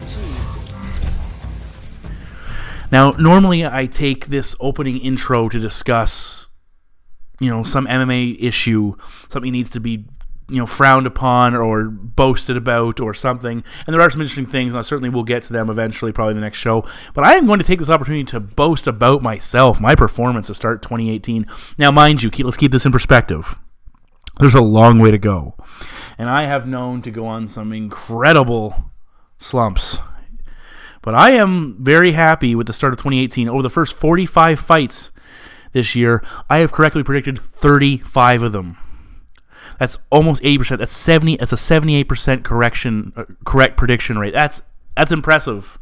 achieved. Now, normally I take this opening intro to discuss, some MMA issue, something needs to be, frowned upon or boasted about or something. And there are some interesting things, and I certainly will get to them eventually, probably the next show. But I am going to take this opportunity to boast about myself, my performance to start 2018. Now, mind you, let's keep this in perspective. There's a long way to go. And I have known to go on some incredible slumps. But I am very happy with the start of 2018. Over the first 45 fights this year, I have correctly predicted 35 of them. That's almost 80%. That's 70. That's a 78% correct prediction rate. That's impressive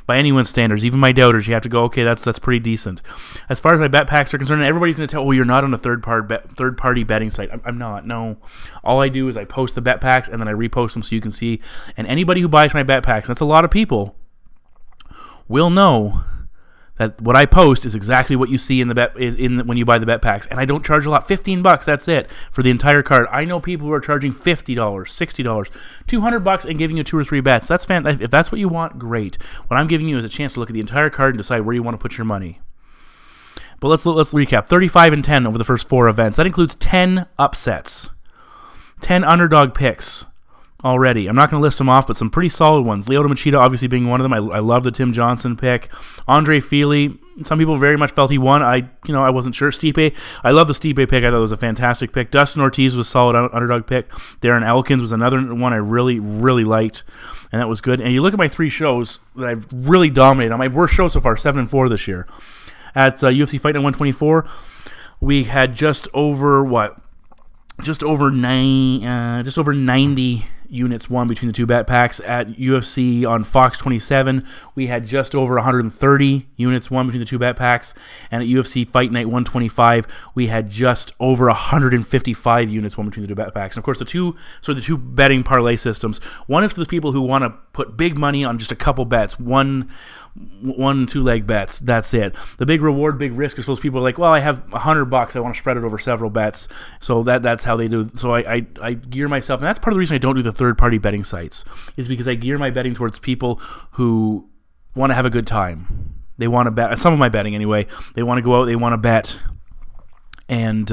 by anyone's standards. Even my doubters, you have to go, okay, that's pretty decent. As far as my bet packs are concerned, everybody's going to tell, you're not on a third-party betting site. I'm not. No. All I do is I post the bet packs, and then I repost them so you can see. And anybody who buys my bet packs, and that's a lot of people, will know that what I post is exactly what you see in the bet when you buy the bet packs, and I don't charge a lot. $15, that's it for the entire card. I know people who are charging $50, $60, $200, and giving you 2 or 3 bets. That's fantastic. If that's what you want, great. What I'm giving you is a chance to look at the entire card and decide where you want to put your money. But let's recap. 35-10 over the first 4 events. That includes 10 upsets, 10 underdog picks. Already. I'm not going to list them off, but some pretty solid ones. Lyoto Machida obviously being one of them. I love the Tim Johnson pick. Andre Fili, some people very much felt he won. I wasn't sure. Stipe, I love the Stipe pick. I thought it was a fantastic pick. Dustin Ortiz was a solid underdog pick. Darren Elkins was another one I really, really liked, and that was good. And you look at my 3 shows that I've really dominated. On my worst show so far, 7-4 this year. At UFC Fight Night 124, we had just over 90 units won between the 2 bet packs. At UFC on Fox 27, we had just over 130 units won between the 2 bet packs. And at UFC Fight Night 125, we had just over 155 units won between the 2 bet packs. And of course, the two betting parlay systems. One is for the people who want to put big money on just a couple bets. One 2-leg bets. That's it. The big reward, big risk is those people are like, well, I have $100. I want to spread it over several bets. So that's how they do. So I gear myself, and that's part of the reason I don't do the third-party betting sites, is because I gear my betting towards people who want to have a good time. They want to bet. Some of my betting anyway. They want to go out. They want to bet, and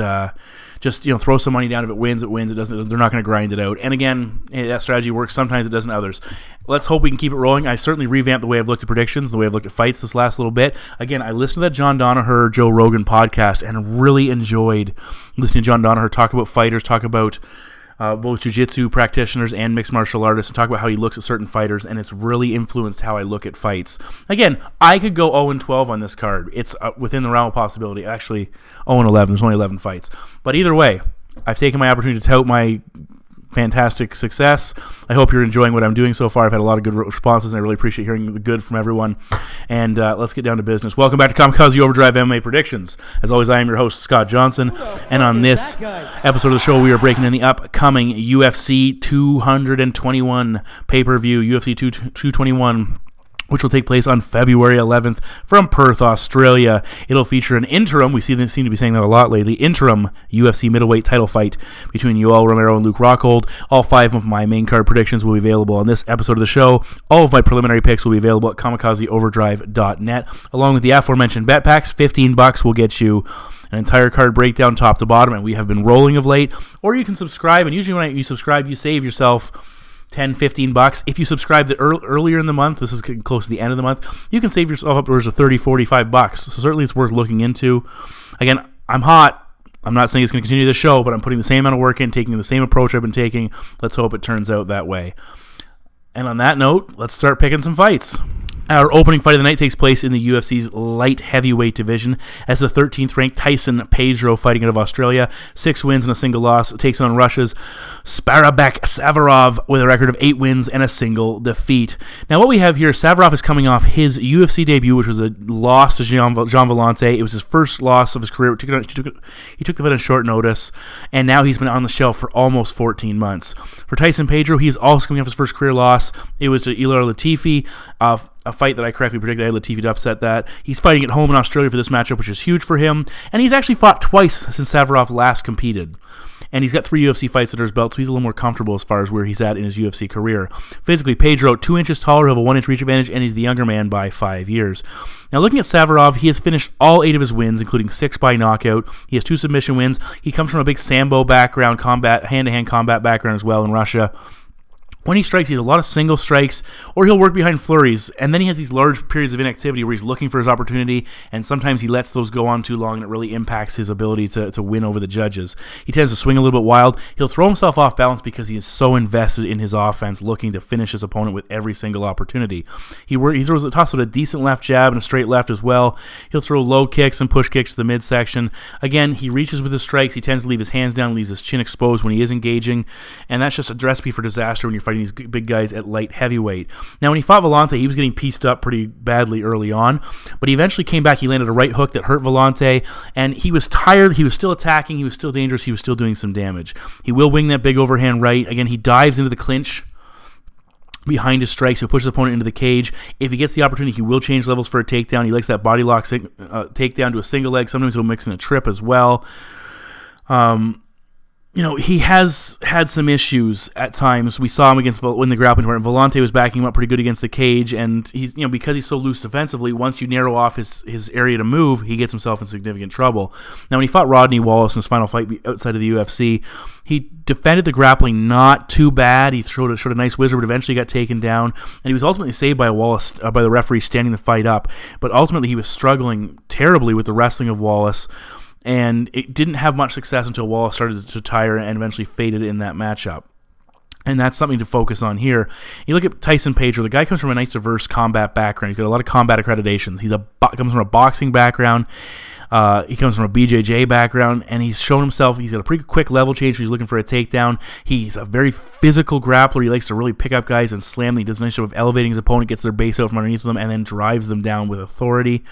just throw some money down. If it wins, it wins. It doesn't. They're not going to grind it out. And again, that strategy works. Sometimes it doesn't. Others. Let's hope we can keep it rolling. I certainly revamped the way I've looked at predictions, the way I've looked at fights this last little bit. Again, I listened to that John Danaher, Joe Rogan podcast, and really enjoyed listening to John Danaher talk about fighters, talk about both jiu-jitsu practitioners and mixed martial artists, and talk about how he looks at certain fighters, and it's really influenced how I look at fights. Again, I could go 0-12 on this card. It's within the realm of possibility. Actually, 0-11. There's only 11 fights. But either way, I've taken my opportunity to tout my fantastic success. I hope you're enjoying what I'm doing so far. I've had a lot of good responses, and I really appreciate hearing the good from everyone. And let's get down to business. Welcome back to Kamikaze Overdrive MMA Predictions. As always, I am your host, Scott Johnson. And on this episode of the show, we are breaking in the upcoming UFC 221 pay-per-view, UFC 221, which will take place on February 11th from Perth, Australia. It'll feature an interim, we seem to be saying that a lot lately, interim UFC middleweight title fight between Yoel, Romero, and Luke Rockhold. All 5 of my main card predictions will be available on this episode of the show. All of my preliminary picks will be available at kamikazeoverdrive.net. Along with the aforementioned bet packs, $15 will get you an entire card breakdown top to bottom, and we have been rolling of late. Or you can subscribe, and usually when you subscribe, you save yourself $10-15. If you subscribe earlier in the month, this is close to the end of the month, you can save yourself upwards of $30-45. So certainly it's worth looking into. Again, I'm hot. I'm not saying it's going to continue this show, but I'm putting the same amount of work in, taking the same approach I've been taking. Let's hope it turns out that way. And on that note, let's start picking some fights. Our opening fight of the night takes place in the UFC's light heavyweight division as the 13th-ranked Tyson Pedro, fighting out of Australia, 6 wins and a single loss, takes on Russia's Saparbek Safarov with a record of 8 wins and a single defeat. Now what we have here, Safarov is coming off his UFC debut, which was a loss to Jean Vellante. It was his first loss of his career. He took the fight on short notice, and now he's been on the shelf for almost 14 months. For Tyson Pedro, he is also coming off his first career loss. It was to Ilir Latifi, a fight that I correctly predicted. I had Latifi to upset that. He's fighting at home in Australia for this matchup, which is huge for him. And he's actually fought twice since Safarov last competed. and he's got 3 UFC fights under his belt, so he's a little more comfortable as far as where he's at in his UFC career. Physically, Pedro, 2 inches taller, have a 1-inch reach advantage, and he's the younger man by 5 years. Now, looking at Safarov, he has finished all 8 of his wins, including 6 by knockout. He has 2 submission wins. He comes from a big Sambo background, hand-to-hand combat background as well in Russia. When he strikes, he has a lot of single strikes, or he'll work behind flurries, and then he has these large periods of inactivity where he's looking for his opportunity, and sometimes he lets those go on too long, and it really impacts his ability to win over the judges. He tends to swing a little bit wild. He'll throw himself off balance because he is so invested in his offense, looking to finish his opponent with every single opportunity. He tosses out a decent left jab and a straight left as well. He'll throw low kicks and push kicks to the midsection. Again, he reaches with his strikes. He tends to leave his hands down, leaves his chin exposed when he is engaging, and that's just a recipe for disaster when you're fighting these big guys at light heavyweight. Now, when he fought Vellante, he was getting pieced up pretty badly early on, but he eventually came back. He landed a right hook that hurt Vellante, and he was tired. He was still attacking. He was still dangerous. He was still doing some damage. He will wing that big overhand right. Again, he dives into the clinch behind his strikes. He'll push his opponent into the cage. If he gets the opportunity, he will change levels for a takedown. He likes that body lock takedown to a single leg. Sometimes he'll mix in a trip as well. You know, he has had some issues at times. We saw him in the grappling tournament. Vellante was backing him up pretty good against the cage, and he's, because he's so loose defensively, once you narrow off his area to move, he gets himself in significant trouble. Now, when he fought Rodney Wallace in his final fight outside of the UFC, he defended the grappling not too bad. He showed a nice wizard, but eventually got taken down, and he was ultimately saved by Wallace, by the referee standing the fight up. But ultimately, he was struggling terribly with the wrestling of Wallace, and it didn't have much success until Wallace started to tire and eventually faded in that matchup. And that's something to focus on here. You look at Tyson Pedro. The guy comes from a nice, diverse combat background. He's got a lot of combat accreditations. He comes from a boxing background. He comes from a BJJ background, and he's shown himself. He's got a pretty quick level change when he's looking for a takedown. He's a very physical grappler. He likes to really pick up guys and slam them. He does a nice job of elevating his opponent, gets their base out from underneath them, and then drives them down with authority.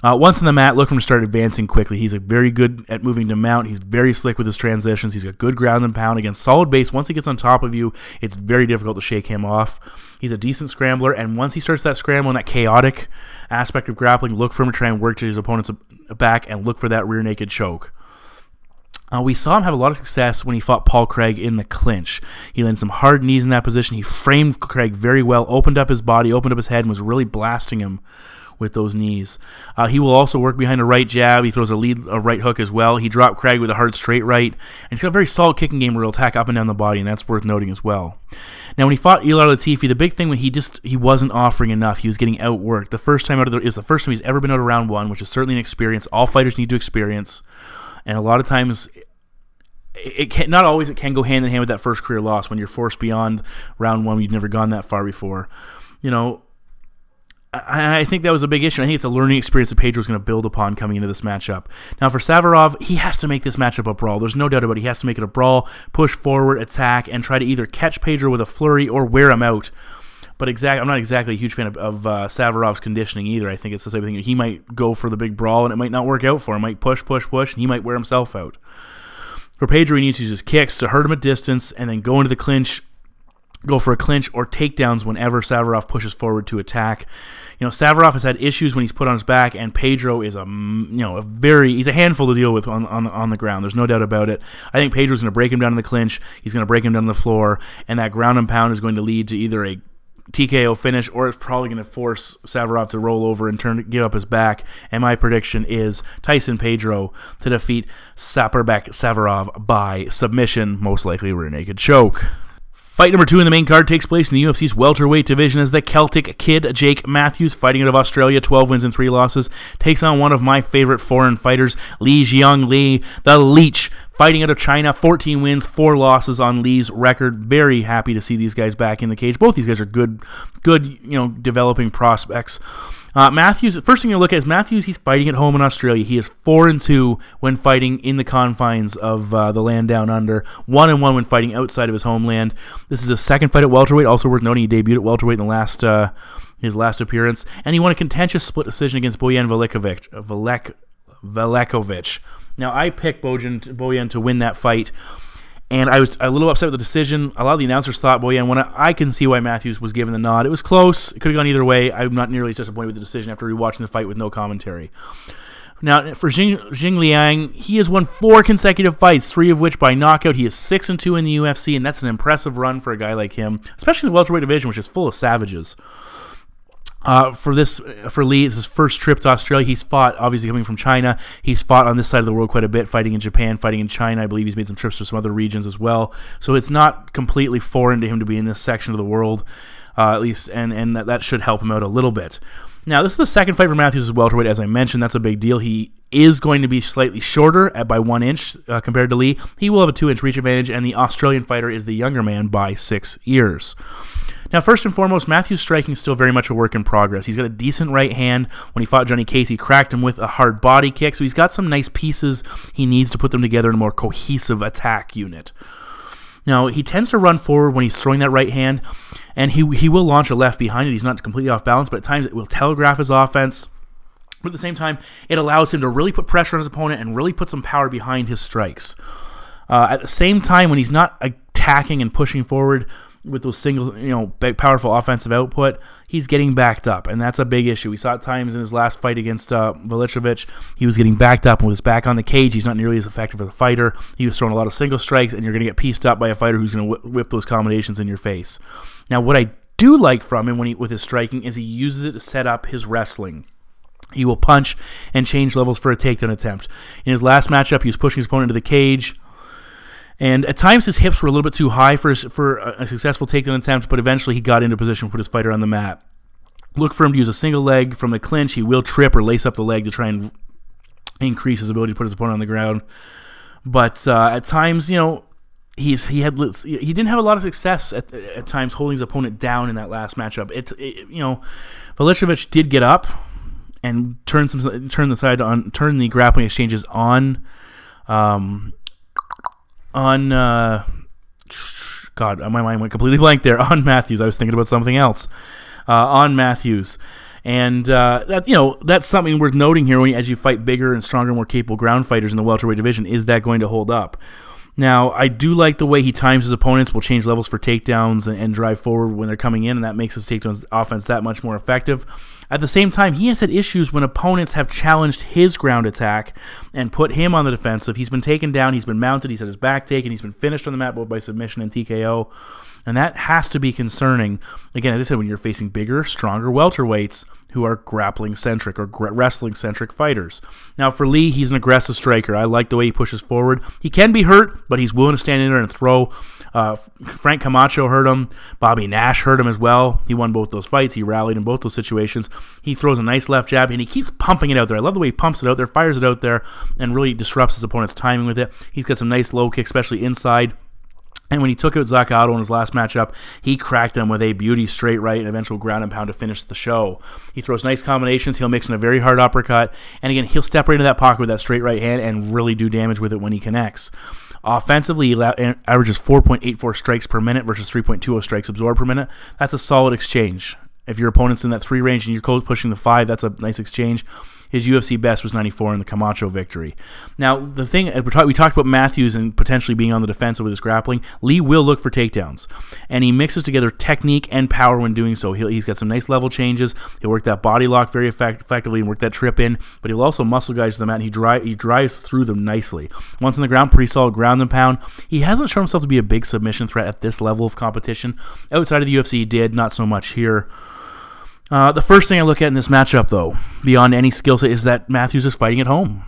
Once on the mat, look for him to start advancing quickly. He's very good at moving to mount. He's very slick with his transitions. He's got good ground and pound. Again, solid base. Once he gets on top of you, it's very difficult to shake him off. He's a decent scrambler, and once he starts that scramble and that chaotic aspect of grappling, look for him to try and work to his opponent's back and look for that rear naked choke. We saw him have a lot of success when he fought Paul Craig in the clinch. He landed some hard knees in that position. He framed Craig very well, opened up his body, opened up his head, and was really blasting him with those knees. He will also work behind a right jab. He throws a right hook as well. He dropped Craig with a hard straight right, and he's got a very solid kicking game where he'll attack up and down the body, and that's worth noting as well. Now, when he fought Ilir Latifi, the big thing when he wasn't offering enough. He was getting outworked. The first time is the first time he's ever been out of round 1, which is certainly an experience. All fighters need to experience, and a lot of times it can go hand in hand with that first career loss when you're forced beyond round 1. You've never gone that far before. I think that was a big issue. I think it's a learning experience that Pedro's going to build upon coming into this matchup. Now, for Safarov, he has to make this matchup a brawl. There's no doubt about it. He has to make it a brawl, push forward, attack, and try to either catch Pedro with a flurry or wear him out. But I'm not exactly a huge fan of Savarov's conditioning either. I think it's the same thing. He might go for the big brawl, and it might not work out for him. He might push, and he might wear himself out. For Pedro, he needs to use his kicks to hurt him at distance and then go into the clinch, go for a clinch or takedowns whenever Safarov pushes forward to attack. Safarov has had issues when he's put on his back, and Pedro is he's a handful to deal with on the ground. There's no doubt about it. I think Pedro's going to break him down in the clinch. He's going to break him down on the floor, and that ground and pound is going to lead to either a TKO finish, or it's probably going to force Safarov to roll over and give up his back. And my prediction is Tyson Pedro to defeat Saparbek Safarov by submission, most likely rear naked choke. Fight number 2 in the main card takes place in the UFC's welterweight division as the Celtic Kid, Jake Matthews, fighting out of Australia, 12 wins and 3 losses, takes on one of my favorite foreign fighters, Li Jiangli, the Leech, fighting out of China, 14 wins, 4 losses on Li's record. Very happy to see these guys back in the cage. Both these guys are good, developing prospects. Matthews, first thing you look at is Matthews. He's fighting at home in Australia. He is 4-2 when fighting in the confines of the land down under. 1-1 when fighting outside of his homeland. This is his second fight at welterweight. Also worth noting, he debuted at welterweight in his last appearance, and he won a contentious split decision against Bojan Velekovic. Now, I picked Bojan to win that fight, and I was a little upset with the decision. A lot of the announcers thought Bojan won it. I can see why Matthews was given the nod. It was close. It could have gone either way. I'm not nearly as disappointed with the decision after rewatching the fight with no commentary. Now, for Jingliang, he has won 4 consecutive fights, 3 of which by knockout. He is 6-2 in the UFC, and that's an impressive run for a guy like him, especially in the welterweight division, which is full of savages. For Lee, it's his first trip to Australia. He's fought, obviously coming from China, he's fought on this side of the world quite a bit, fighting in Japan, fighting in China. I believe he's made some trips to some other regions as well. So it's not completely foreign to him to be in this section of the world, at least, and that should help him out a little bit. Now, this is the second fight for Matthews as welterweight. As I mentioned, that's a big deal. He is going to be slightly shorter by 1 inch compared to Lee. He will have a 2-inch reach advantage, and the Australian fighter is the younger man by 6 years. Now, first and foremost, Matthews' striking is still very much a work in progress. He's got a decent right hand. When he fought Johnny Case, he cracked him with a hard body kick, so he's got some nice pieces. He needs to put them together in a more cohesive attack unit. Now, he tends to run forward when he's throwing that right hand, and he will launch a left behind it. He's not completely off balance, but at times it will telegraph his offense. But at the same time, it allows him to really put pressure on his opponent and really put some power behind his strikes. At the same time, when he's not attacking and pushing forward with those single, big, powerful offensive output, he's getting backed up, and that's a big issue. We saw at times in his last fight against Veličević, he was getting backed up, and with his back on the cage, he's not nearly as effective as a fighter. He was throwing a lot of single strikes, and you're going to get pieced up by a fighter who's going to whip those combinations in your face. Now, what I do like from him with his striking is he uses it to set up his wrestling. He will punch and change levels for a takedown attempt. In his last matchup, he was pushing his opponent into the cage, and at times his hips were a little bit too high for a successful takedown attempt, but eventually he got into position to put his fighter on the mat. Look for him to use a single leg from the clinch. He will trip or lace up the leg to try and increase his ability to put his opponent on the ground. But at times, he didn't have a lot of success at times holding his opponent down in that last matchup. Veličević did get up and turn the grappling exchanges on. God, my mind went completely blank there. On Matthews, I was thinking about something else. On Matthews, and that's something worth noting here. As you fight bigger and stronger, more capable ground fighters in the welterweight division, is that going to hold up? Now, I do like the way he times his opponents. Will change levels for takedowns and drive forward when they're coming in, and that makes his takedowns offense that much more effective. At the same time, he has had issues when opponents have challenged his ground attack and put him on the defensive. He's been taken down, he's been mounted, he's had his back taken, he's been finished on the mat both by submission and TKO, and that has to be concerning. Again, as I said, when you're facing bigger, stronger welterweights who are grappling-centric or wrestling-centric fighters. Now, for Lee, he's an aggressive striker. I like the way he pushes forward. He can be hurt, but he's willing to stand in there and throw. Frank Camacho hurt him. Bobby Nash hurt him as well. He won both those fights. He rallied in both those situations. He throws a nice left jab, and he keeps pumping it out there. I love the way he pumps it out there, fires it out there, and really disrupts his opponent's timing with it. He's got some nice low kicks, especially inside. And when he took out Zaccato in his last matchup, he cracked him with a beauty straight right and eventual ground and pound to finish the show. He throws nice combinations. He'll mix in a very hard uppercut. And again, he'll step right into that pocket with that straight right hand and really do damage with it when he connects. Offensively, he averages 4.84 strikes per minute versus 3.20 strikes absorbed per minute. That's a solid exchange. If your opponent's in that 3 range and you're pushing the 5, that's a nice exchange. His UFC best was 94 in the Camacho victory. Now, the thing, we talked about Matthews and potentially being on the defensive with his grappling. Lee will look for takedowns, and he mixes together technique and power when doing so. He's got some nice level changes. He'll work that body lock very effectively and work that trip in, but he'll also muscle guys to the mat, and he drives through them nicely. Once on the ground, pretty solid ground and pound. He hasn't shown himself to be a big submission threat at this level of competition. Outside of the UFC, he did, not so much here. The first thing I look at in this matchup, though, beyond any skill set, is that Matthews is fighting at home.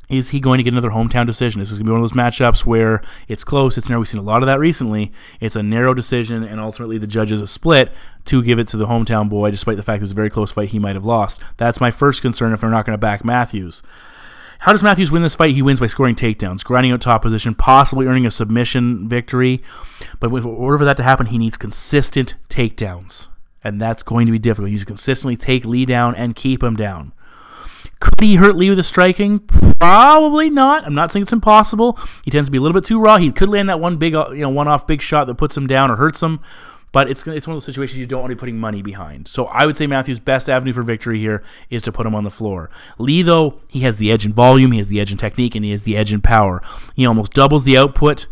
Is he going to get another hometown decision? This is going to be one of those matchups where it's close, it's narrow. We've seen a lot of that recently. It's a narrow decision, and ultimately the judges a split to give it to the hometown boy, despite the fact it was a very close fight he might have lost. That's my first concern if they're not going to back Matthews. How does Matthews win this fight? He wins by scoring takedowns, grinding out top position, possibly earning a submission victory. But in order for that to happen, he needs consistent takedowns. And that's going to be difficult. He needs to consistently take Lee down and keep him down. Could he hurt Lee with his striking? Probably not. I'm not saying it's impossible. He tends to be a little bit too raw. He could land that one-off big shot that puts him down or hurts him. But it's one of those situations you don't want to be putting money behind. So I would say Matthews' best avenue for victory here is to put him on the floor. Lee, though, he has the edge in volume, he has the edge in technique, and he has the edge in power. He almost doubles the output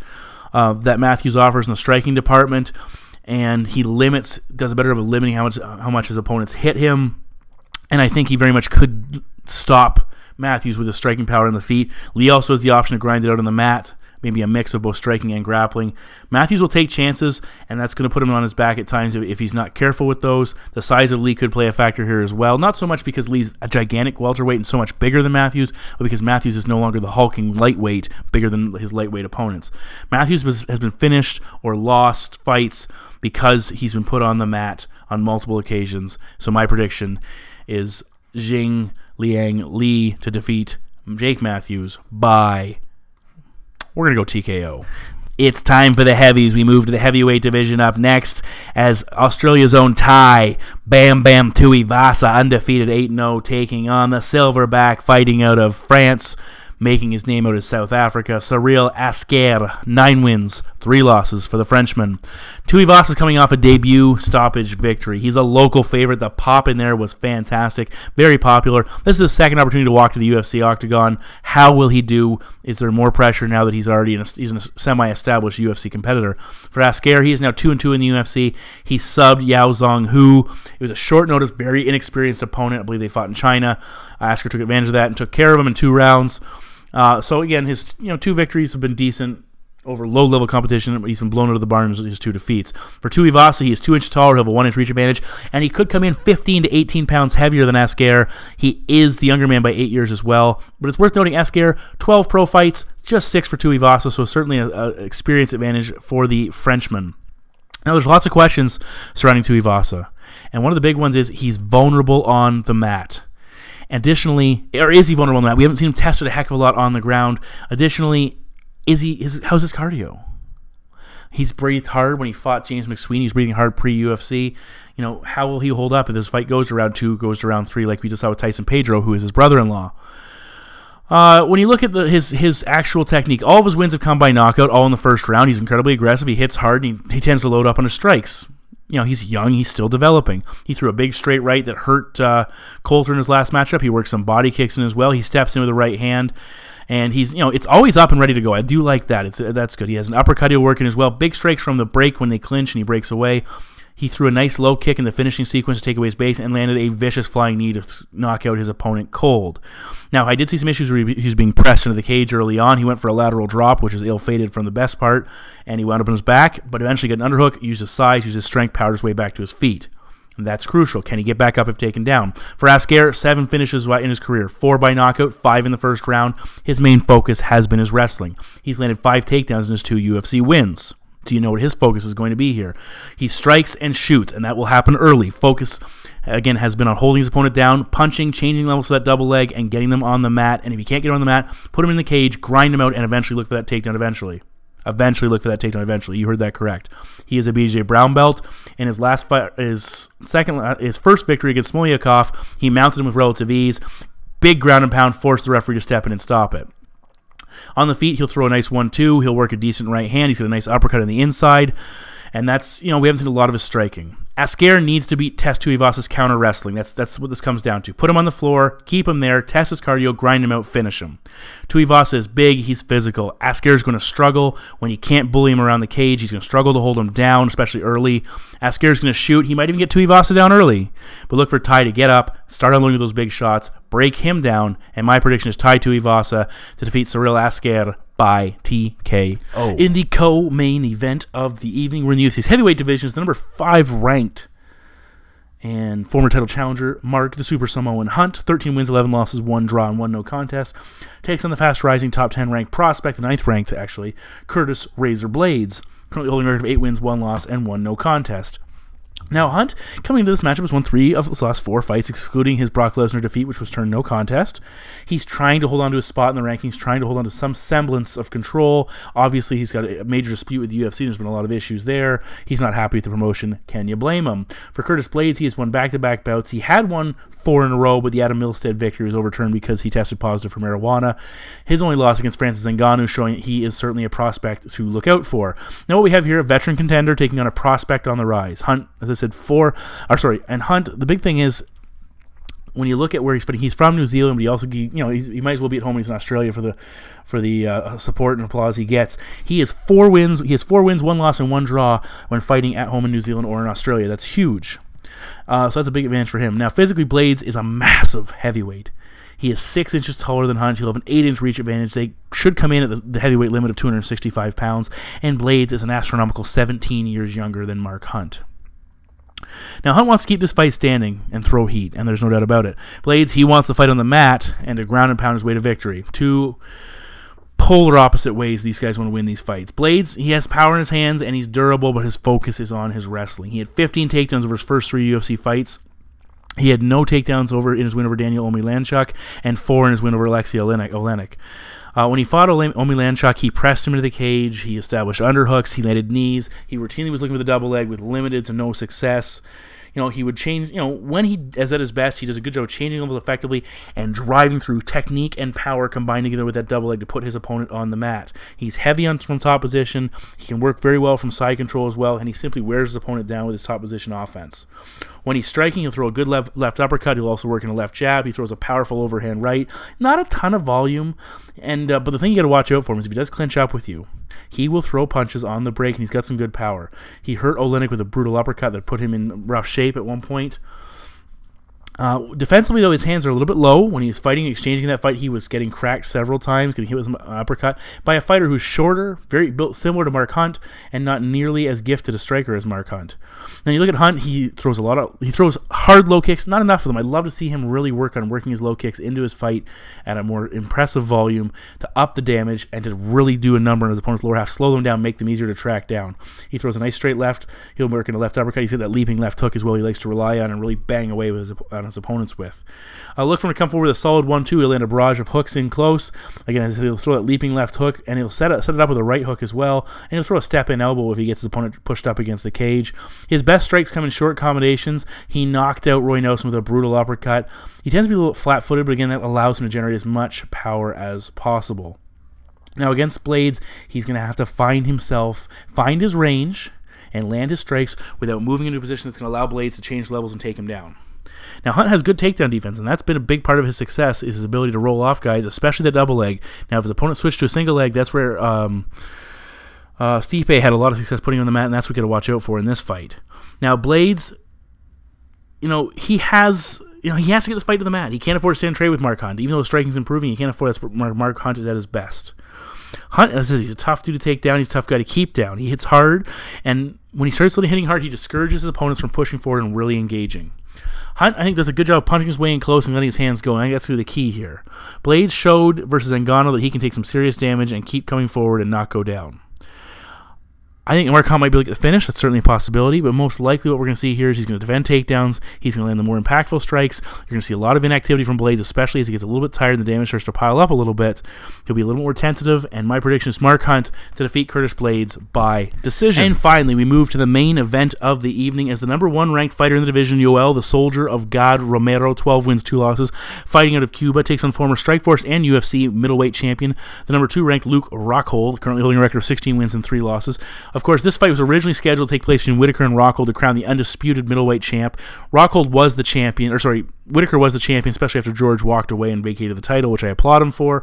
that Matthews offers in the striking department. And he does a better job of limiting how much his opponents hit him. And I think he very much could stop Matthews with his striking power on the feet. Lee also has the option to grind it out on the mat. Maybe a mix of both striking and grappling. Matthews will take chances, and that's going to put him on his back at times if he's not careful with those. The size of Lee could play a factor here as well. Not so much because Lee's a gigantic welterweight and so much bigger than Matthews, but because Matthews is no longer the hulking lightweight, bigger than his lightweight opponents. Matthews has been finished or lost fights because he's been put on the mat on multiple occasions. So my prediction is Jingliang Lee to defeat Jake Matthews by... We're going to go TKO. It's time for the heavies. We move to the heavyweight division up next as Australia's own Thai, Bam Bam Tuivasa, undefeated 8-0, taking on the silverback fighting out of France, making his name out of South Africa, Cyril Asker, 9 wins, 3 losses for the Frenchman. Tuivasa is coming off a debut stoppage victory. He's a local favorite. The pop in there was fantastic, very popular. This is his second opportunity to walk to the UFC octagon. How will he do? Is there more pressure now that he's already he's a semi-established UFC competitor? For Asker, he is now 2-2 in the UFC. He subbed Yao Zhong Hu. It was a short notice, very inexperienced opponent. I believe they fought in China. Asker took advantage of that and took care of him in 2 rounds. So again, his 2 victories have been decent over low-level competition. He's been blown out of the barn in his 2 defeats. For Tuivasa, he is 2 inches taller. He'll have a 1-inch reach advantage, and he could come in 15 to 18 pounds heavier than Asker. He is the younger man by 8 years as well. But it's worth noting, Asker, 12 pro fights, just 6 for Tuivasa, so certainly an experience advantage for the Frenchman. Now, there's lots of questions surrounding Tuivasa, and one of the big ones is he's vulnerable on the mat. Additionally, or is he vulnerable on the mat? We haven't seen him tested a heck of a lot on the ground. Additionally, how's his cardio? He's breathed hard when he fought James McSweeney. He's breathing hard pre-UFC. How will he hold up if this fight goes to round 2, goes to round 3, like we just saw with Tyson Pedro, who is his brother-in-law? When you look at his actual technique, all of his wins have come by knockout, all in the first round. He's incredibly aggressive. He hits hard, and he tends to load up on his strikes. He's young. He's still developing. He threw a big straight right that hurt Coulter in his last matchup. He works some body kicks in as well. He steps in with the right hand, and he's it's always up and ready to go. I do like that. That's good. He has an uppercut he'll work in as well. Big strikes from the break when they clinch, and he breaks away. He threw a nice low kick in the finishing sequence to take away his base and landed a vicious flying knee to knock out his opponent cold. Now, I did see some issues where he was being pressed into the cage early on. He went for a lateral drop, which is ill-fated from the best part, and he wound up on his back, but eventually got an underhook, used his size, used his strength, powered his way back to his feet. And that's crucial. Can he get back up if taken down? For Asker, 7 finishes in his career, 4 by knockout, 5 in the first round. His main focus has been his wrestling. He's landed 5 takedowns in his 2 UFC wins. Do you know what his focus is going to be here? He strikes and shoots, and that will happen early. Focus, again, has been on holding his opponent down, punching, changing levels to that double leg, and getting them on the mat. And if he can't get on the mat, put him in the cage, grind him out, and eventually look for that takedown eventually. You heard that correct. He is a BJ Brown belt. In his last fight, his first victory against Smolyakov, he mounted him with relative ease. Big ground and pound, forced the referee to step in and stop it. On the feet, he'll throw a nice 1-2. He'll work a decent right hand. He's got a nice uppercut on the inside. And that's, we haven't seen a lot of his striking. Asker needs to beat Tuivasa's counter wrestling. That's what this comes down to. Put him on the floor, keep him there, test his cardio, grind him out, finish him. Tuivasa is big, he's physical. Asker is going to struggle when you can't bully him around the cage. He's going to struggle to hold him down, especially early. Asker is going to shoot. He might even get Tuivasa down early. But look for Ty to get up, start unloading those big shots, break him down, and my prediction is Ty Tuivasa to defeat Cyril Asker by TKO. In the co-main event of the evening, we're in the UFC's heavyweight division. It's the number 5 ranked and former title challenger Mark the Super Samoan Hunt, 13 wins, 11 losses, 1 draw, and 1 no contest, takes on the fast-rising top 10 ranked prospect, the 9th ranked actually, Curtis Razor Blaydes, currently holding a record of 8 wins, 1 loss, and 1 no contest. Now, Hunt, coming into this matchup, has won 3 of his last 4 fights, excluding his Brock Lesnar defeat, which was turned no contest. He's trying to hold on to his spot in the rankings, trying to hold on to some semblance of control. Obviously, he's got a major dispute with the UFC. There's been a lot of issues there. He's not happy with the promotion. Can you blame him? For Curtis Blaydes, he has won back-to-back bouts. He had won 4 in a row, but the Adam Milstead victory was overturned because he tested positive for marijuana. His only loss against Francis Ngannou, showing he is certainly a prospect to look out for. Now, what we have here, a veteran contender taking on a prospect on the rise. Hunt, as I said, Hunt, the big thing is, when you look at where he's fighting, he's from New Zealand, but he also, he might as well be at home. He's in Australia for the support and applause he gets. He has 4 wins. He has 4 wins, 1 loss, and 1 draw when fighting at home in New Zealand or in Australia. That's huge. So that's a big advantage for him. Now, physically, Blaydes is a massive heavyweight. He is 6 inches taller than Hunt. He'll have an 8-inch reach advantage. They should come in at the heavyweight limit of 265 pounds. And Blaydes is an astronomical 17 years younger than Mark Hunt. Now, Hunt wants to keep this fight standing and throw heat, and there's no doubt about it. Blaydes, he wants to fight on the mat and to ground and pound his way to victory. Two polar opposite ways these guys want to win these fights. Blaydes, he has power in his hands, and he's durable, but his focus is on his wrestling. He had 15 takedowns over his first 3 UFC fights. He had no takedowns in his win over Daniel Omielanczuk, and 4 in his win over Alexei Olenek. When he fought Omielanczuk, he pressed him into the cage. He established underhooks. He landed knees. He routinely was looking for the double leg with limited to no success. He would change, when he is at his best, he does a good job of changing levels effectively and driving through technique and power combined together with that double leg to put his opponent on the mat. He's heavy from top position. He can work very well from side control as well, and he simply wears his opponent down with his top position offense. When he's striking, he'll throw a good left uppercut. He'll also work in a left jab. He throws a powerful overhand right. Not a ton of volume, but the thing you got to watch out for him is if he does clinch up with you, he will throw punches on the break, and he's got some good power. He hurt Olenek with a brutal uppercut that put him in rough shape at one point. Defensively, though, his hands are a little bit low. When he was fighting, exchanging that fight, he was getting cracked several times, getting hit with an uppercut by a fighter who's shorter, very built similar to Mark Hunt, and not nearly as gifted a striker as Mark Hunt. Now you look at Hunt; he throws hard low kicks, not enough of them. I'd love to see him really work on working his low kicks into his fight at a more impressive volume to up the damage and to really do a number on his opponent's lower half, slow them down, make them easier to track down. He throws a nice straight left. He'll work in a left uppercut. He's got that leaping left hook as well. He likes to rely on and really bang away with his opponents with. Look for him to come forward with a solid 1-2. He'll land a barrage of hooks in close. Again, he'll throw that leaping left hook, and he'll set it up with a right hook as well. And he'll throw a step-in elbow if he gets his opponent pushed up against the cage. His best strikes come in short combinations. He knocked out Roy Nelson with a brutal uppercut. He tends to be a little flat-footed, but again, that allows him to generate as much power as possible. Now, against Blaydes, he's going to have to find his range, and land his strikes without moving into a position that's going to allow Blaydes to change levels and take him down. Now, Hunt has good takedown defense, and that's been a big part of his success, is his ability to roll off guys, especially the double leg. Now, if his opponent switched to a single leg, that's where Stipe had a lot of success putting him on the mat, and that's what we got to watch out for in this fight. Now, Blaydes, he has to get this fight to the mat. He can't afford to stand trade with Mark Hunt. Even though his striking's improving, he can't afford that. Mark Hunt is at his best. Hunt, as I said, he's a tough dude to take down. He's a tough guy to keep down. He hits hard, and when he starts hitting hard, he discourages his opponents from pushing forward and really engaging. Hunt, I think, does a good job of punching his way in close and letting his hands go. I think that's the key here. Blaydes showed versus Ngannou that he can take some serious damage and keep coming forward and not go down. I think Mark Hunt might be able to get the finish. That's certainly a possibility, but most likely what we're going to see here is he's going to defend takedowns. He's going to land the more impactful strikes. You're going to see a lot of inactivity from Blaydes, especially as he gets a little bit tired and the damage starts to pile up a little bit. He'll be a little more tentative, and my prediction is Mark Hunt to defeat Curtis Blaydes by decision. And finally, we move to the main event of the evening as the #1 ranked fighter in the division, Yoel, the Soldier of God Romero, 12 wins, 2 losses, fighting out of Cuba, takes on former Strikeforce and UFC middleweight champion, the #2 ranked Luke Rockhold, currently holding a record of 16 wins and 3 losses. Of course, this fight was originally scheduled to take place between Whitaker and Rockhold to crown the undisputed middleweight champ. Whitaker was the champion, especially after George walked away and vacated the title, which I applaud him for.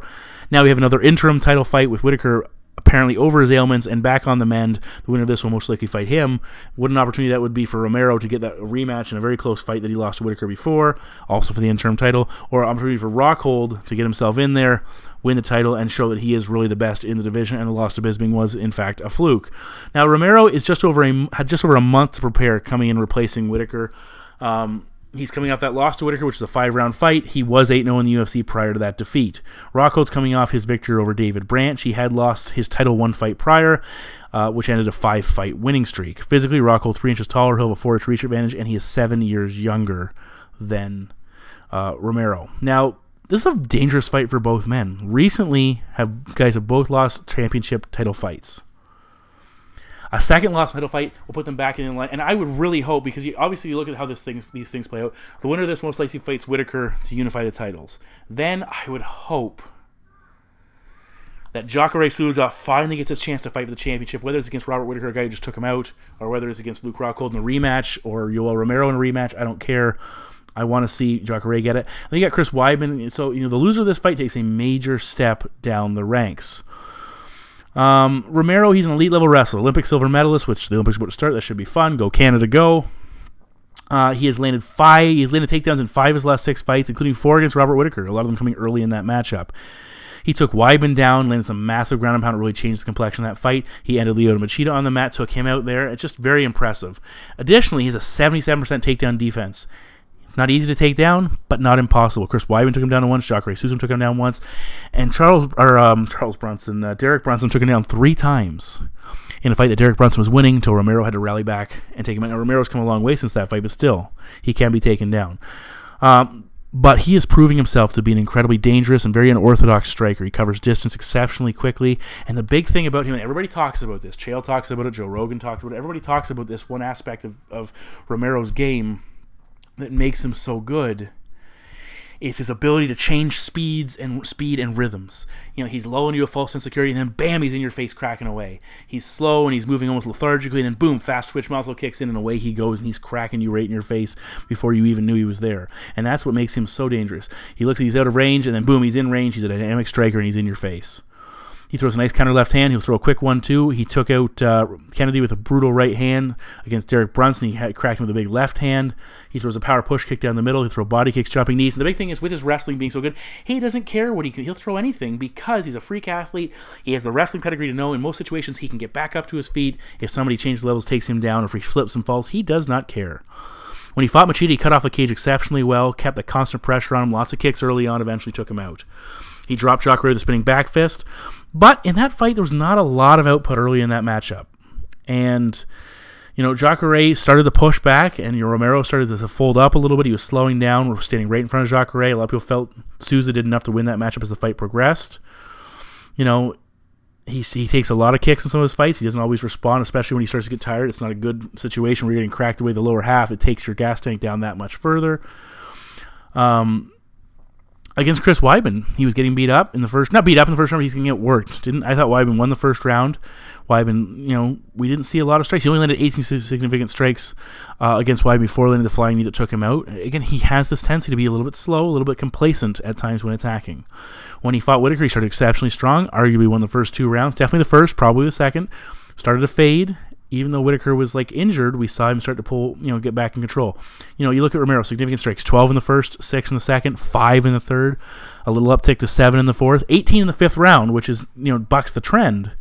Now we have another interim title fight with Whitaker apparently over his ailments and back on the mend. The winner of this will most likely fight him. What an opportunity that would be for Romero to get that rematch in a very close fight that he lost to Whitaker before, also for the interim title, or an opportunity for Rockhold to get himself in there, win the title, and show that he is really the best in the division, and the loss to Bisping was, in fact, a fluke. Now, Romero is had just over a month to prepare, coming in replacing Whitaker. He's coming off that loss to Whitaker, which is a 5-round fight. He was 8-0 in the UFC prior to that defeat. Rockhold's coming off his victory over David Branch. He had lost his title 1 fight prior, which ended a 5-fight winning streak. Physically, Rockhold 3 inches taller, he'll have a 4-inch reach advantage, and he is 7 years younger than Romero. Now, this is a dangerous fight for both men. Recently, guys have both lost championship title fights. A second loss title fight will put them back in line, and I would really hope, because you look at how these things play out. The winner of this most likely fights Whitaker to unify the titles. Then I would hope that Jacare Souza finally gets his chance to fight for the championship, whether it's against Robert Whitaker, a guy who just took him out, or whether it's against Luke Rockhold in a rematch, or Yoel Romero in a rematch. I don't care. I want to see Jacare get it. Then you got Chris Weidman. So the loser of this fight takes a major step down the ranks. Romero, he's an elite level wrestler, Olympic silver medalist, which the Olympics are about to start. That should be fun. Go Canada, go. He has landed takedowns in 5 of his last 6 fights, including 4 against Robert Whittaker, a lot of them coming early in that matchup. He took Weidman down, landed some massive ground and pound, really changed the complexion of that fight. He ended Lyoto Machida on the mat, took him out there. It's just very impressive. Additionally, he has a 77% takedown defense. Not easy to take down, but not impossible. Chris Weidman took him down once, Jacare Souza took him down once, and Derek Brunson took him down 3 times in a fight that Derek Brunson was winning until Romero had to rally back and take him out. Now, Romero's come a long way since that fight, but still, he can be taken down. But he is proving himself to be an incredibly dangerous and very unorthodox striker. He covers distance exceptionally quickly. And the big thing about him, and everybody talks about this, Chael talks about it, Joe Rogan talks about it, everybody talks about this one aspect of Romero's game that makes him so good, is his ability to change speed and rhythms. You know, he's lulling you a false sense of security, and then bam, he's in your face cracking away. He's slow and he's moving almost lethargically, and then boom, fast twitch muscle kicks in and away he goes, and he's cracking you right in your face before you even knew he was there. And that's what makes him so dangerous. He looks like he's out of range, and then boom, he's in range. He's a dynamic striker, and he's in your face. He throws a nice counter left hand. He'll throw a quick 1-2. He took out Kennedy with a brutal right hand against Derek Brunson. He cracked him with a big left hand. He throws a power push kick down the middle. He'll throw body kicks, jumping knees. And the big thing is, with his wrestling being so good, he doesn't care what he'll throw anything because he's a freak athlete. He has the wrestling pedigree to know in most situations he can get back up to his feet. If somebody changes levels, takes him down, or if he slips and falls, he does not care. When he fought Machida, he cut off the cage exceptionally well, kept the constant pressure on him, lots of kicks early on, eventually took him out. He dropped Jacare with a spinning back fist. But in that fight, there was not a lot of output early in that matchup. And, you know, Jacare started to push back, and Romero started to fold up a little bit. He was slowing down. We're standing right in front of Jacare. A lot of people felt Souza did enough to win that matchup as the fight progressed. You know, he takes a lot of kicks in some of his fights. He doesn't always respond, especially when he starts to get tired. It's not a good situation where you're getting cracked away the lower half. It takes your gas tank down that much further. Against Chris Weidman, he was getting beat up in the first. Not beat up in the first round, he's going to get worked. I thought Weidman won the first round. Weidman, you know, we didn't see a lot of strikes. He only landed 18 significant strikes against Weidman before landing the flying knee that took him out. Again, he has this tendency to be a little bit slow, a little bit complacent at times when attacking. When he fought Whittaker, he started exceptionally strong. Arguably won the first 2 rounds. Definitely the first, probably the second. Started to fade. Even though Whittaker was like injured, we saw him start to pull, you know, get back in control. You know, you look at Romero, significant strikes, 12 in the first, 6 in the second, 5 in the third, a little uptick to 7 in the fourth, 18 in the 5th round, which is, you know, bucks the trend.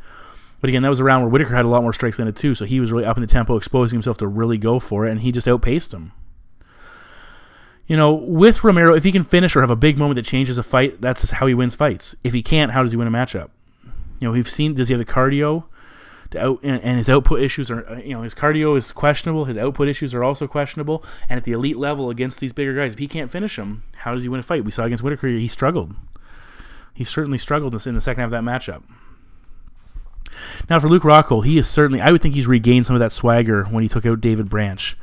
But again, that was a round where Whittaker had a lot more strikes landed too, so he was really up in the tempo, exposing himself to really go for it, and he just outpaced him. You know, with Romero, if he can finish or have a big moment that changes a fight, that's just how he wins fights. If he can't, how does he win a matchup? You know, we've seen, does he have the cardio? And his output issues are, you know, his cardio is questionable. His output issues are also questionable. And at the elite level against these bigger guys, if he can't finish them, how does he win a fight? We saw against Whittaker, he struggled. He certainly struggled in the second half of that matchup. Now for Luke Rockhold, he is certainly, I would think he's regained some of that swagger when he took out David Branch.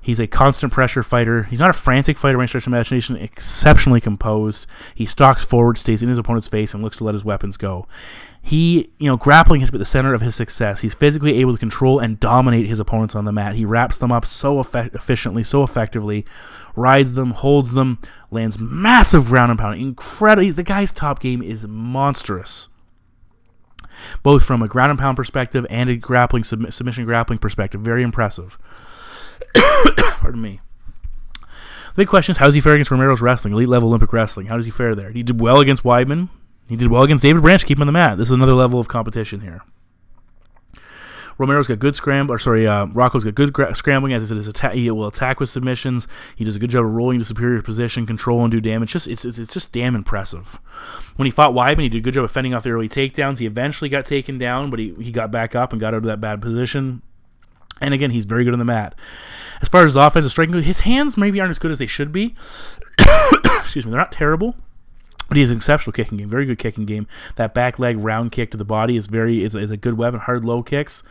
He's a constant pressure fighter. He's not a frantic fighter by any stretch of imagination, exceptionally composed. He stalks forward, stays in his opponent's face, and looks to let his weapons go. He, you know, grappling has been the center of his success. He's physically able to control and dominate his opponents on the mat. He wraps them up so efficiently, so effectively, rides them, holds them, lands massive ground and pound. Incredible. The guy's top game is monstrous, both from a ground and pound perspective and a grappling submission grappling perspective. Very impressive. Pardon me. The big question is, how does he fare against Romero's wrestling, elite level Olympic wrestling? How does he fare there? He did well against Weidman. He did well against David Branch, keep him on the mat. This is another level of competition here. Romero's got good Rockhold's got good scrambling. As I said, he will attack with submissions. He does a good job of rolling to superior position, control, and do damage. It's just damn impressive. When he fought Weidman, he did a good job of fending off the early takedowns. He eventually got taken down, but he got back up and got out of that bad position. And again, he's very good on the mat. As far as his offensive striking goes, his hands maybe aren't as good as they should be. Excuse me, they're not terrible. But he has an exceptional kicking game, very good kicking game. That back leg round kick to the body is a good weapon. Hard low kicks.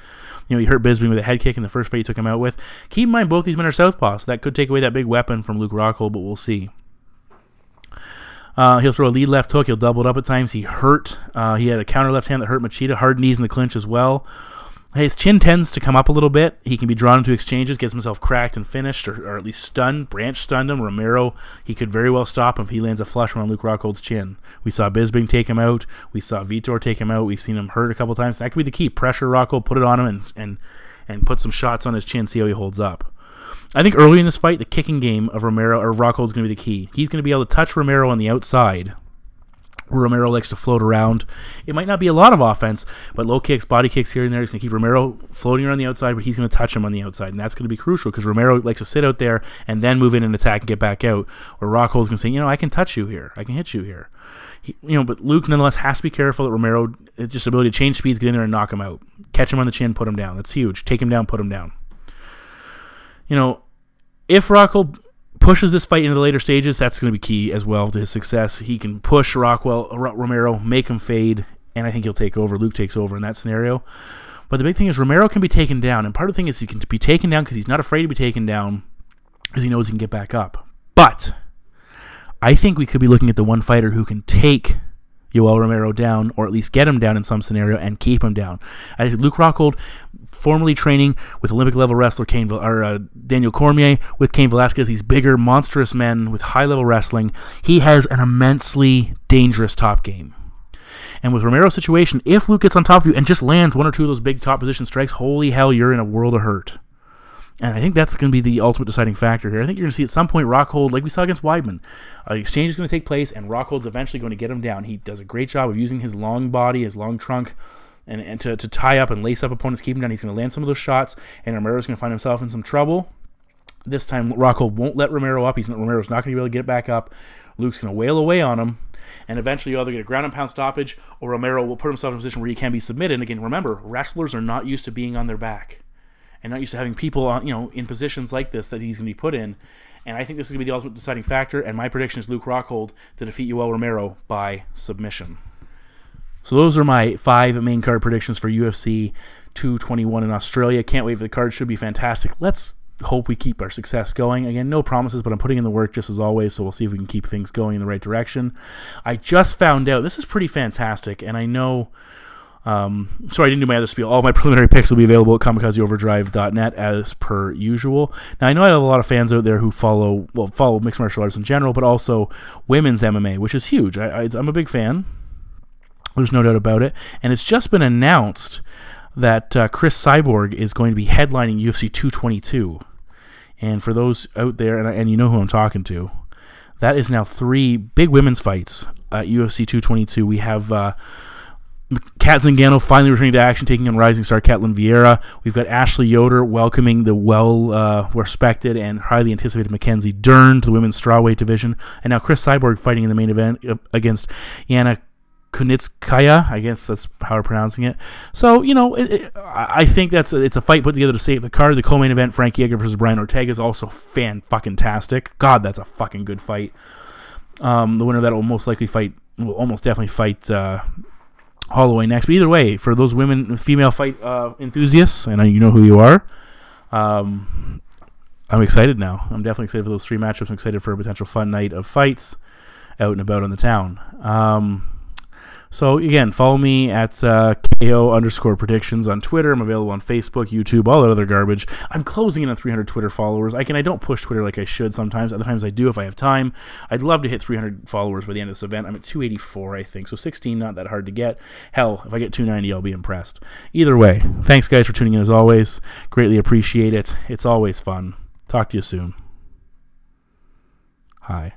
You know, he hurt Bisping with a head kick in the first fight he took him out with. Keep in mind, both these men are southpaws. That could take away that big weapon from Luke Rockhold, but we'll see. He'll throw a lead left hook. He'll double it up at times. He had a counter left hand that hurt Machida. Hard knees in the clinch as well. His chin tends to come up a little bit. He can be drawn into exchanges, gets himself cracked and finished, or at least stunned. Branch stunned him. Romero, he could very well stop him if he lands a flush on Luke Rockhold's chin. We saw Bisping take him out. We saw Vitor take him out. We've seen him hurt a couple times. That could be the key. Pressure Rockhold, put it on him, and put some shots on his chin, see how he holds up. I think early in this fight, the kicking game of Romero or Rockhold is going to be the key. He's going to be able to touch Romero on the outside, where Romero likes to float around. It might not be a lot of offense, but low kicks, body kicks here and there. He's going to keep Romero floating around the outside, but he's going to touch him on the outside, and that's going to be crucial because Romero likes to sit out there and then move in and attack and get back out, where Rockhold's going to say, I can touch you here. I can hit you here. But Luke nonetheless has to be careful that Romero, just ability to change speeds, get in there and knock him out. Catch him on the chin, put him down. That's huge. Take him down, put him down. If Rockhold pushes this fight into the later stages, that's going to be key as well to his success. He can push Romero, make him fade, and I think he'll take over. Luke takes over in that scenario. But the big thing is Romero can be taken down, and part of the thing is he can be taken down because he's not afraid to be taken down because he knows he can get back up. But I think we could be looking at the one fighter who can take Yoel Romero down, or at least get him down in some scenario and keep him down. I think Luke Rockhold, formerly training with Olympic-level wrestler Daniel Cormier, with Cain Velasquez, these bigger, monstrous men with high-level wrestling. He has an immensely dangerous top game. And with Romero's situation, if Luke gets on top of you and just lands one or two of those big top position strikes, holy hell, you're in a world of hurt. And I think that's going to be the ultimate deciding factor here. I think you're going to see at some point Rockhold, like we saw against Weidman, an exchange is going to take place, and Rockhold's eventually going to get him down. He does a great job of using his long body, his long trunk, and to tie up and lace up opponents, keep him down. He's going to land some of those shots, and Romero's going to find himself in some trouble. This time, Rockhold won't let Romero up. Romero's not going to be able to get back up. Luke's going to wail away on him, and eventually you'll either get a ground and pound stoppage, or Romero will put himself in a position where he can be submitted. And again, remember, wrestlers are not used to being on their back, and not used to having people on, in positions like this that he's going to be put in. And I think this is going to be the ultimate deciding factor, and my prediction is Luke Rockhold to defeat Yoel Romero by submission. So those are my 5 main card predictions for UFC 221 in Australia. Can't wait for the card. Should be fantastic. Let's hope we keep our success going. Again, no promises, but I'm putting in the work just as always, so we'll see if we can keep things going in the right direction. I just found out, this is pretty fantastic, and I know... sorry, I didn't do my other spiel. All my preliminary picks will be available at kamikazeoverdrive.net as per usual. Now, I know I have a lot of fans out there who follow mixed martial arts in general, but also women's MMA, which is huge. I'm a big fan. There's no doubt about it. And it's just been announced that Chris Cyborg is going to be headlining UFC 222. And for those out there, and you know who I'm talking to, that is now 3 big women's fights at UFC 222. We have... Kat Zingano finally returning to action, taking on rising star Ketlin Vieira. We've got Ashley Yoder welcoming the well-respected and highly anticipated Mackenzie Dern to the women's strawweight division. And now Chris Cyborg fighting in the main event against Yana Kunitskaya. I guess that's how we're pronouncing it. So, I think it's a fight put together to save the card. The co-main event, Frankie Edgar versus Brian Ortega, is also fan-fucking-tastic. God, that's a fucking good fight. The winner of that will almost definitely fight... Holloway next. But either way, for those female fight enthusiasts, and you know who you are, I'm excited now. I'm definitely excited for those 3 matchups. I'm excited for a potential fun night of fights out and about in the town. So again, follow me at KO_predictions on Twitter. I'm available on Facebook, YouTube, all that other garbage. I'm closing in on 300 Twitter followers. I don't push Twitter like I should sometimes. Other times I do if I have time. I'd love to hit 300 followers by the end of this event. I'm at 284, I think. So 16, not that hard to get. Hell, if I get 290, I'll be impressed. Either way, thanks guys for tuning in as always. Greatly appreciate it. It's always fun. Talk to you soon. Hi.